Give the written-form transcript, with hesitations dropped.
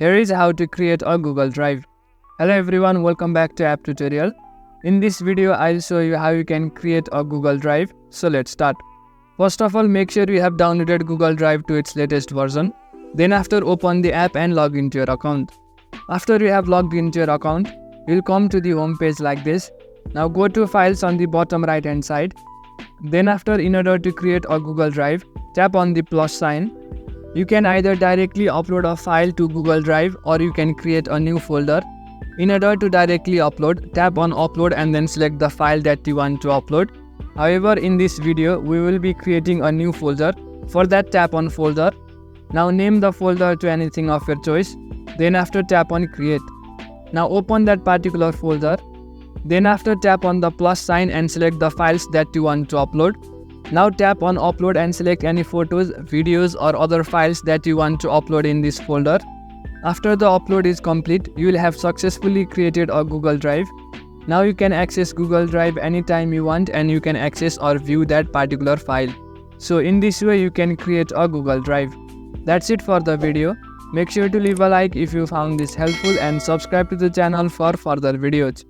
Here is how to create a Google Drive. Hello everyone, welcome back to App Tutorial. In this video, I'll show you how you can create a Google Drive. So let's start. First of all, make sure you have downloaded Google Drive to its latest version. Then after, open the app and log into your account. After you have logged into your account, you'll come to the home page like this. Now go to Files on the bottom right hand side. Then after, in order to create a Google Drive, tap on the plus sign. You can either directly upload a file to Google Drive or you can create a new folder. In order to directly upload, tap on upload and then select the file that you want to upload. However, in this video, we will be creating a new folder. For that, tap on folder. Now name the folder to anything of your choice. Then after, tap on create. Now open that particular folder. Then after, tap on the plus sign and select the files that you want to upload. Now tap on upload and select any photos, videos or other files that you want to upload in this folder. After the upload is complete, you will have successfully created a Google Drive. Now you can access Google Drive anytime you want and you can access or view that particular file. So in this way you can create a Google Drive. That's it for the video. Make sure to leave a like if you found this helpful and subscribe to the channel for further videos.